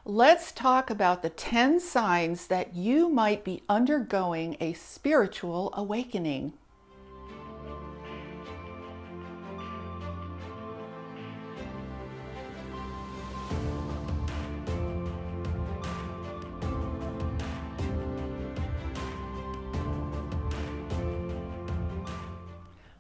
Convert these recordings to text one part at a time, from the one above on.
Let's talk about the 10 signs that you might be undergoing a spiritual awakening.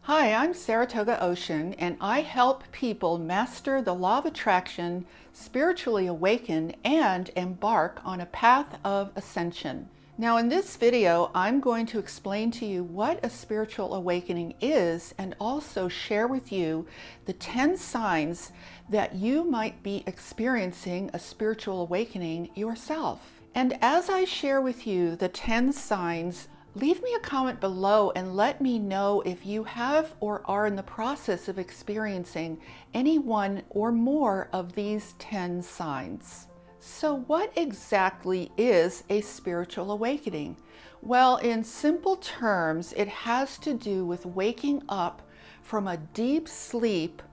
Hi, I'm Saratoga Ocean, and I help people master the law of attraction, spiritually awaken, and embark on a path of ascension. Now, in this video, I'm going to explain to you what a spiritual awakening is and also share with you the 10 signs that you might be experiencing a spiritual awakening yourself. And as I share with you the 10 signs, leave me a comment below and let me know if you have or are in the process of experiencing any one or more of these 10 signs. So what exactly is a spiritual awakening? Well, in simple terms, it has to do with waking up from a deep sleep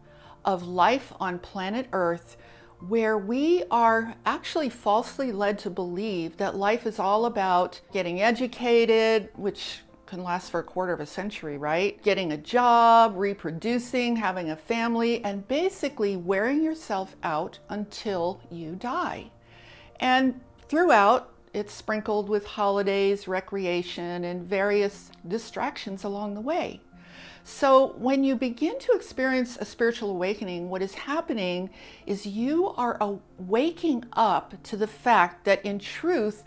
of life on planet Earth, where we are actually falsely led to believe that life is all about getting educated, which can last for a quarter of a century, right? Getting a job, reproducing, having a family, and basically wearing yourself out until you die. And throughout, it's sprinkled with holidays, recreation, and various distractions along the way. So when you begin to experience a spiritual awakening, what is happening is you are waking up to the fact that in truth,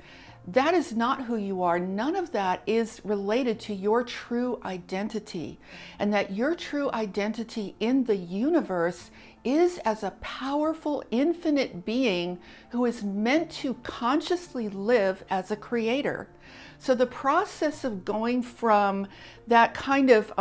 that is not who you are. None of that is related to your true identity, and that your true identity in the universe is as a powerful, infinite being who is meant to consciously live as a creator. So the process of going from that kind of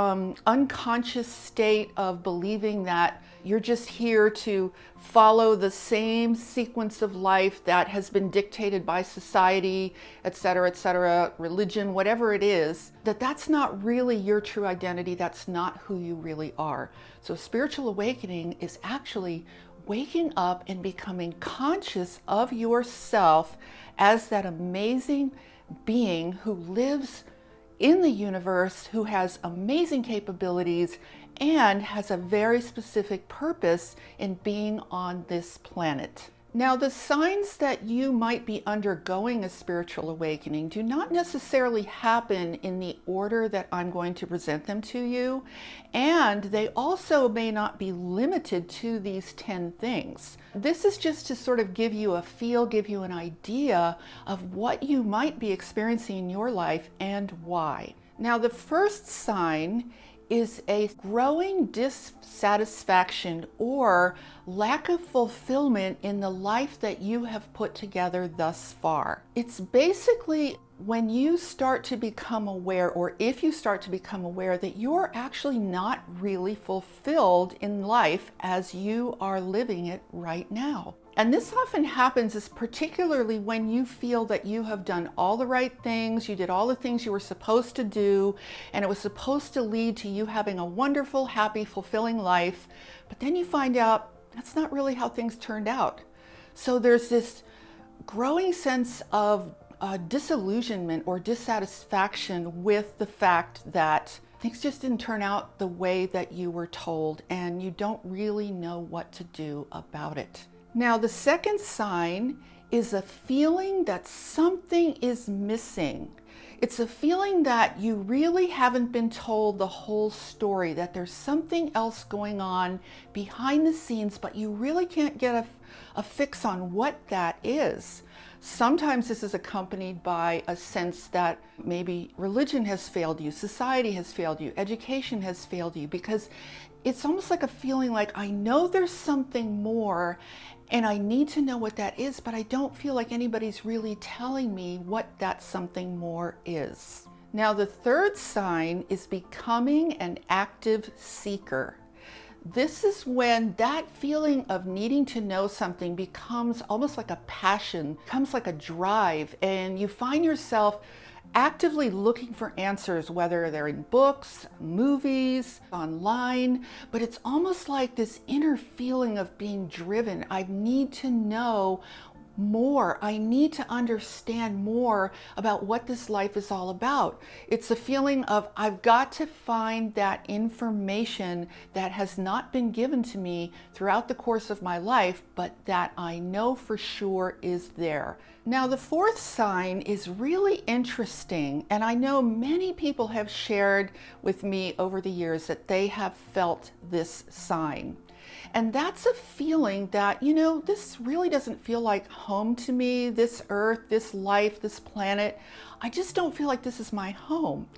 unconscious state of believing that you're just here to follow the same sequence of life that has been dictated by society, etc., religion, whatever it is, that's not really your true identity. That's not who you really are. So spiritual awakening is actually waking up and becoming conscious of yourself as that amazing being who lives in the universe, who has amazing capabilities and has a very specific purpose in being on this planet. Now, the signs that you might be undergoing a spiritual awakening do not necessarily happen in the order that I'm going to present them to you, and they also may not be limited to these 10 things. This is just to sort of give you a feel, give you an idea of what you might be experiencing in your life and why. Now, the first sign is a growing dissatisfaction or lack of fulfillment in the life that you have put together thus far. It's basically when you start to become aware, or if you start to become aware, that you're actually not really fulfilled in life as you are living it right now. And this often happens is particularly when you feel that you have done all the right things, you did all the things you were supposed to do, and it was supposed to lead to you having a wonderful, happy, fulfilling life, but then you find out that's not really how things turned out. So there's this growing sense of disillusionment or dissatisfaction with the fact that things just didn't turn out the way that you were told, and you don't really know what to do about it. Now, the second sign is a feeling that something is missing. It's a feeling that you really haven't been told the whole story, that there's something else going on behind the scenes, but you really can't get a fix on what that is. Sometimes this is accompanied by a sense that maybe religion has failed you, society has failed you, education has failed you, because it's almost like a feeling like, I know there's something more and I need to know what that is, but I don't feel like anybody's really telling me what that something more is. Now, the third sign is becoming an active seeker. This is when that feeling of needing to know something becomes almost like a passion, becomes like a drive, and you find yourself actively looking for answers, whether they're in books, movies, online, but it's almost like this inner feeling of being driven. I need to know more. I need to understand more about what this life is all about. It's a feeling of I've got to find that information that has not been given to me throughout the course of my life, but that I know for sure is there. Now, the fourth sign is really interesting, and I know many people have shared with me over the years that they have felt this sign. And that's a feeling that, this really doesn't feel like home to me, this earth, this life, this planet. I just don't feel like this is my home.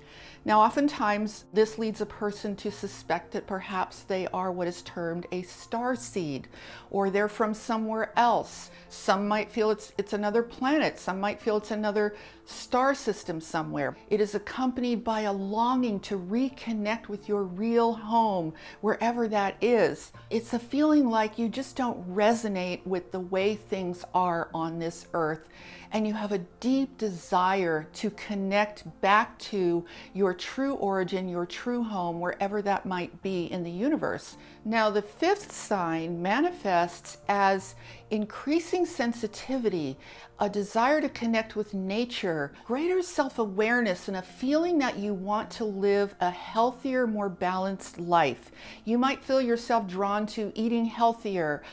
Now, oftentimes this leads a person to suspect that perhaps they are what is termed a starseed, or they're from somewhere else. Some might feel it's another planet. Some might feel it's another star system somewhere. It is accompanied by a longing to reconnect with your real home, wherever that is. It's a feeling like you just don't resonate with the way things are on this earth, and you have a deep desire to connect back to your true origin, your true home, wherever that might be in the universe. Now, the fifth sign manifests as increasing sensitivity, a desire to connect with nature, greater self-awareness, and a feeling that you want to live a healthier, more balanced life. You might feel yourself drawn to eating healthier,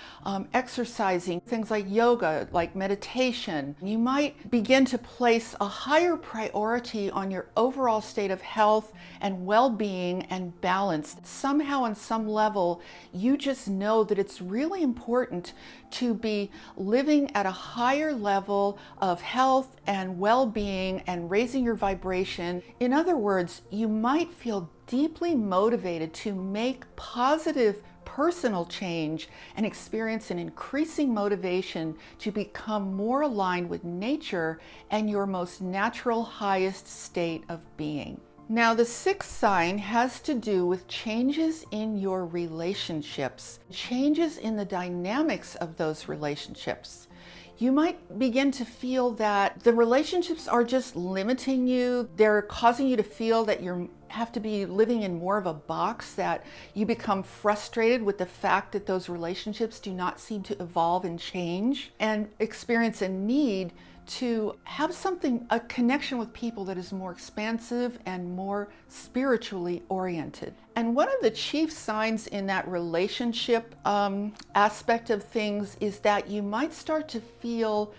exercising, things like yoga, like meditation. You might begin to place a higher priority on your overall state of health and well-being and balance. Somehow, on some level, you just know that it's really important to be living at a higher level of health and well-being and raising your vibration. In other words, you might feel deeply motivated to make positive personal change and experience an increasing motivation to become more aligned with nature and your most natural, highest state of being. Now, the sixth sign has to do with changes in your relationships, changes in the dynamics of those relationships. You might begin to feel that the relationships are just limiting you. They're causing you to feel that you have to be living in more of a box, that you become frustrated with the fact that those relationships do not seem to evolve and change, and experience a need to have a connection with people that is more expansive and more spiritually oriented. And one of the chief signs in that relationship aspect of things is that you might start to feel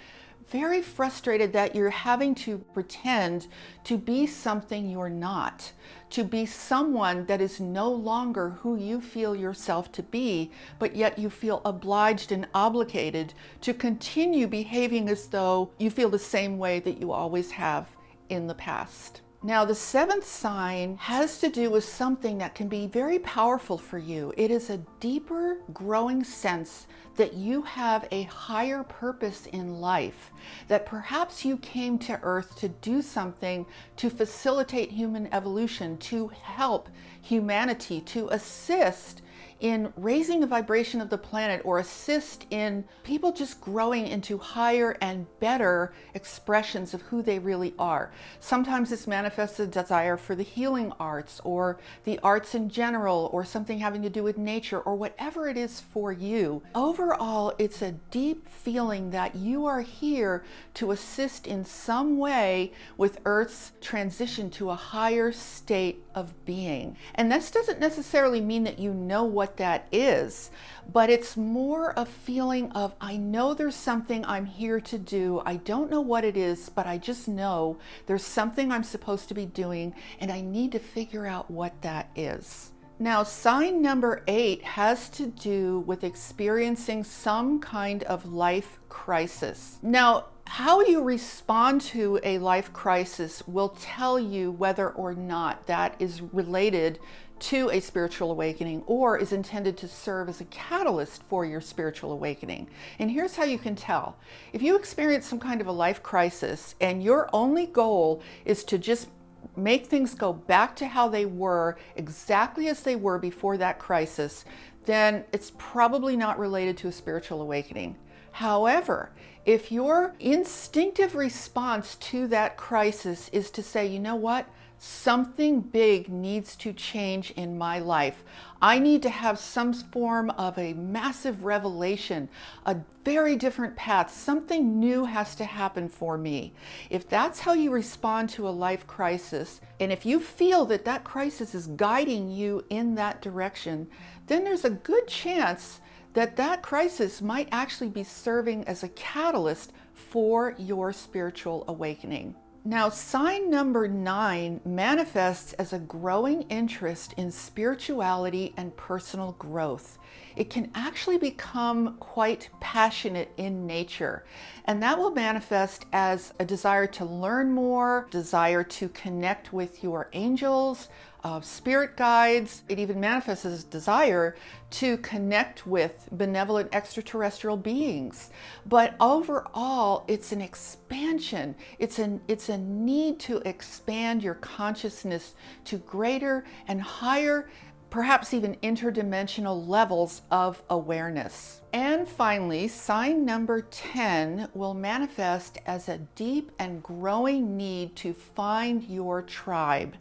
very frustrated that you're having to pretend to be something you're not, to be someone that is no longer who you feel yourself to be, but yet you feel obliged and obligated to continue behaving as though you feel the same way that you always have in the past. Now, the seventh sign has to do with something that can be very powerful for you. It is a deeper, growing sense that you have a higher purpose in life, that perhaps you came to Earth to do something to facilitate human evolution, to help humanity, to assist in raising the vibration of the planet, or assist in people just growing into higher and better expressions of who they really are. Sometimes this manifests a desire for the healing arts, or the arts in general, or something having to do with nature, or whatever it is for you. Overall, it's a deep feeling that you are here to assist in some way with Earth's transition to a higher state of being. And this doesn't necessarily mean that you know what that is, but it's more a feeling of, I know there's something I'm here to do. I don't know what it is, but I just know there's something I'm supposed to be doing, and I need to figure out what that is. Now, sign number 8 has to do with experiencing some kind of life crisis. Now, how you respond to a life crisis will tell you whether or not that is related to a spiritual awakening or is intended to serve as a catalyst for your spiritual awakening. And here's how you can tell. If you experience some kind of a life crisis and your only goal is to just make things go back to how they were, exactly as they were before that crisis, then it's probably not related to a spiritual awakening. However, if your instinctive response to that crisis is to say, you know what, Something big needs to change in my life. I need to have some form of a massive revelation, a very different path. Something new has to happen for me. If that's how you respond to a life crisis, and if you feel that that crisis is guiding you in that direction, then there's a good chance that that crisis might actually be serving as a catalyst for your spiritual awakening. Now, sign number 9 manifests as a growing interest in spirituality and personal growth. It can actually become quite passionate in nature, and that will manifest as a desire to learn more, desire to connect with your angels, spirit guides. It even manifests as a desire to connect with benevolent extraterrestrial beings. But overall, it's an expansion. It's a need to expand your consciousness to greater and higher, perhaps even interdimensional levels of awareness. And finally, sign number 10 will manifest as a deep and growing need to find your tribe.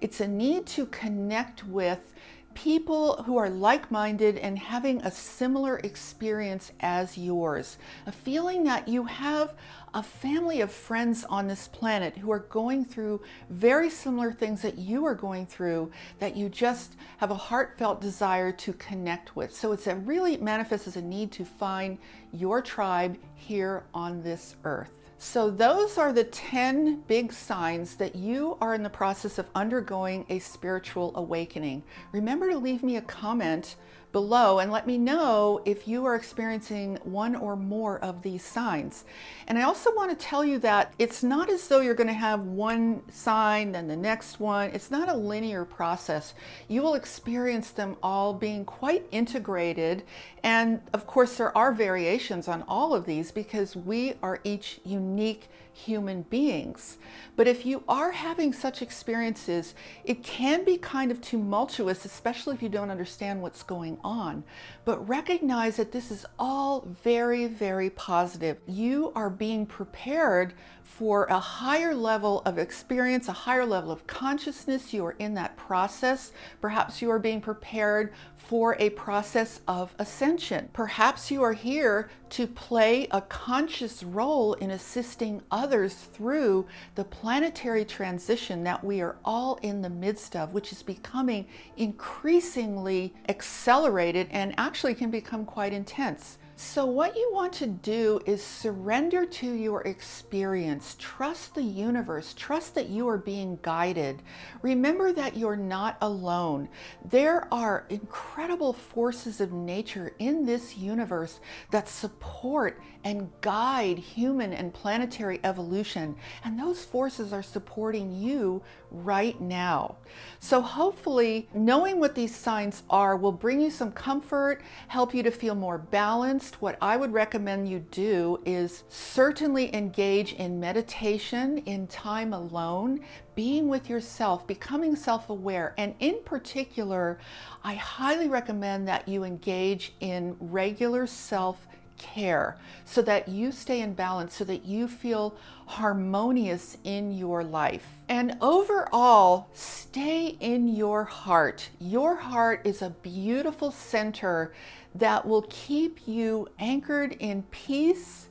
It's a need to connect with people who are like-minded and having a similar experience as yours. A feeling that you have a family of friends on this planet who are going through very similar things that you are going through, that you just have a heartfelt desire to connect with. So it's a really manifests as a need to find your tribe here on this earth. So those are the 10 big signs that you are in the process of undergoing a spiritual awakening. Remember to leave me a comment below and let me know if you are experiencing one or more of these signs. And I also want to tell you that it's not as though you're going to have one sign, then the next one. It's not a linear process. You will experience them all being quite integrated. And of course, there are variations on all of these because we are each unique human beings. But if you are having such experiences, it can be kind of tumultuous, especially if you don't understand what's going on. But recognize that this is all very, very positive. You are being prepared for a higher level of experience, a higher level of consciousness. You are in that process. Perhaps you are being prepared for a process of ascension. Perhaps you are here to play a conscious role in assisting others through the planetary transition that we are all in the midst of, which is becoming increasingly accelerated and actually can become quite intense. So what you want to do is surrender to your experience. Trust the universe. Trust that you are being guided. Remember that you're not alone. There are incredible forces of nature in this universe that support and guide human and planetary evolution. And those forces are supporting you right now. So hopefully knowing what these signs are will bring you some comfort, help you to feel more balanced. What I would recommend you do is certainly engage in meditation, in time alone, being with yourself, becoming self-aware. And in particular, I highly recommend that you engage in regular self-care so that you stay in balance, so that you feel harmonious in your life. And overall, stay in your heart. Your heart is a beautiful center that will keep you anchored in peace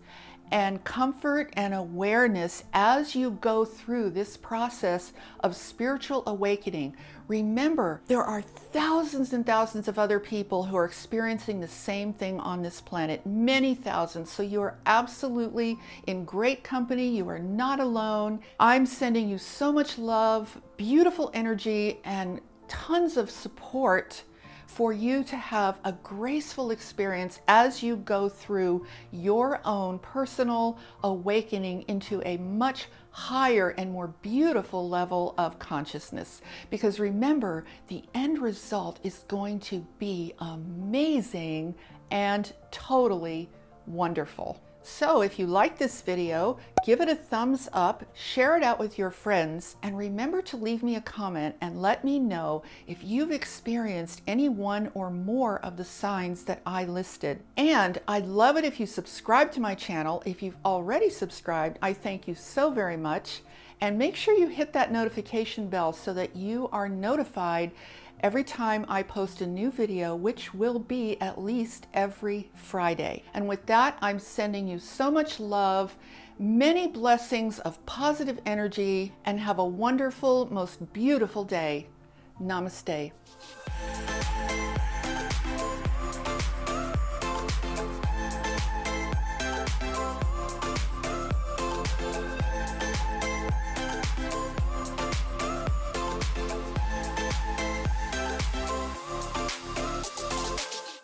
and comfort and awareness as you go through this process of spiritual awakening. Remember, there are thousands and thousands of other people who are experiencing the same thing on this planet, many thousands. So you are absolutely in great company. You are not alone. I'm sending you so much love, beautiful energy, and tons of support for you to have a graceful experience as you go through your own personal awakening into a much higher and more beautiful level of consciousness. Because remember, the end result is going to be amazing and totally wonderful. So if you like this video, give it a thumbs up, share it out with your friends, and remember to leave me a comment and let me know if you've experienced any one or more of the signs that I listed. And I'd love it if you subscribe to my channel. If you've already subscribed, I thank you so very much. And make sure you hit that notification bell so that you are notified every time I post a new video, which will be at least every Friday. And with that, I'm sending you so much love, many blessings of positive energy, and have a wonderful, most beautiful day. Namaste.